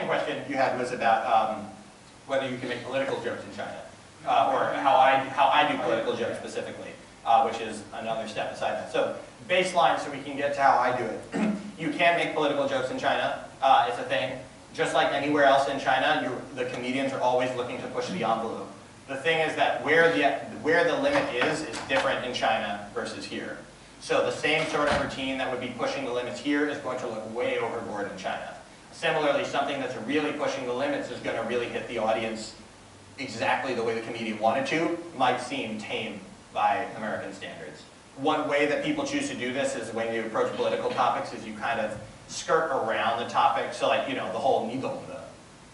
second question you had was about whether you can make political jokes in China, or how I do political jokes specifically, which is another step aside that. So baseline, so we can get to how I do it. You can make political jokes in China. It's a thing. Just like anywhere else in China, the comedians are always looking to push the envelope. The thing is that where the limit is different in China versus here. So the same sort of routine that would be pushing the limits here is going to look way overboard in China. Similarly, something that's really pushing the limits is going to really hit the audience exactly the way the comedian wanted to, might seem tame by American standards. One way that people choose to do this is when you approach political topics is you kind of skirt around the topic. So like, you know, the whole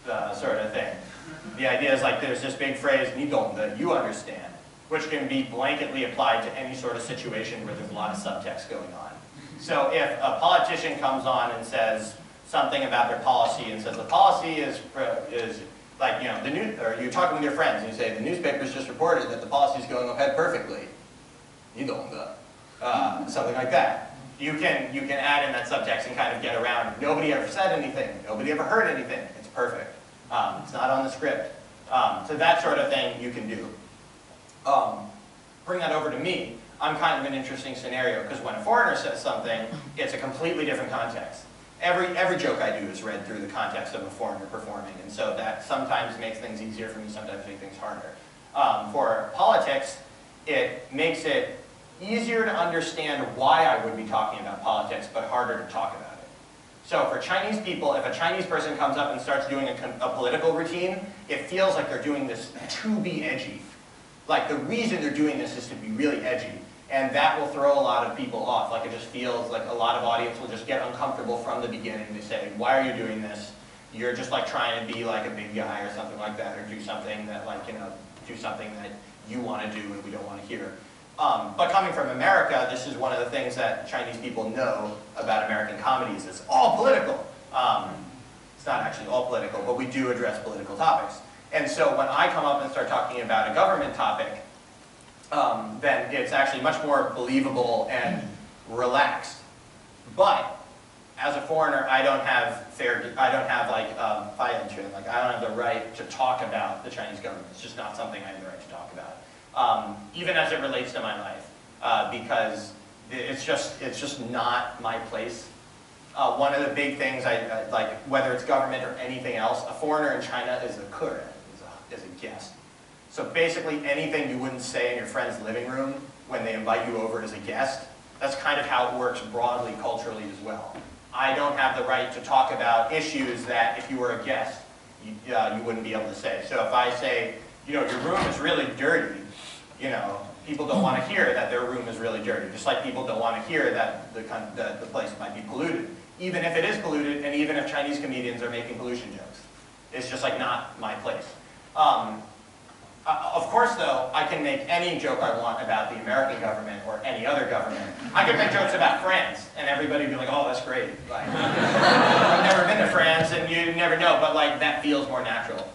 the sort of thing. The idea is like there's this big phrase, that you understand, which can be blanketly applied to any sort of situation where there's a lot of subtext going on. So if a politician comes on and says something about their policy and says the policy is like, you know, or you're talking with your friends and you say the newspaper's just reported that the policy is going ahead perfectly. Something like that. You can add in that subtext and kind of get around. Nobody ever said anything. Nobody ever heard anything. It's perfect. It's not on the script. So that sort of thing you can do. Bring that over to me. I'm kind of an interesting scenario because when a foreigner says something, it's a completely different context. Every joke I do is read through the context of a foreigner performing, and so that sometimes makes things easier for me, sometimes makes things harder. For politics, it makes it easier to understand why I would be talking about politics, but harder to talk about it. So for Chinese people, if a Chinese person comes up and starts doing a political routine, it feels like they're doing this to be edgy. Like the reason they're doing this is to be really edgy. And that will throw a lot of people off. Like it just feels like a lot of audience will just get uncomfortable from the beginning. They say, why are you doing this? You're just like trying to be like a big guy or something like that, or do something that like, you know, do something that you want to do and we don't want to hear. But coming from America, this is one of the things that Chinese people know about American comedies. It's all political. It's not actually all political, but we do address political topics. And so when I come up and start talking about a government topic, then it's actually much more believable and relaxed. But as a foreigner, I don't have like like I don't have the right to talk about the Chinese government. It's just not something I have the right to talk about, even as it relates to my life, because it's just not my place. One of the big things like, whether it's government or anything else, a foreigner in China is a kuren, is a guest. So basically anything you wouldn't say in your friend's living room when they invite you over as a guest, that's kind of how it works broadly culturally as well. I don't have the right to talk about issues that if you were a guest, you wouldn't be able to say. So if I say, you know, your room is really dirty, you know, people don't want to hear that their room is really dirty, just like people don't want to hear that the place might be polluted, even if it is polluted and even if Chinese comedians are making pollution jokes. It's just like not my place. Of course, though, I can make any joke I want about the American government or any other government. I could make jokes about France, and everybody would be like, oh, that's great. Like, I've never been to France, and you never know, but like that feels more natural.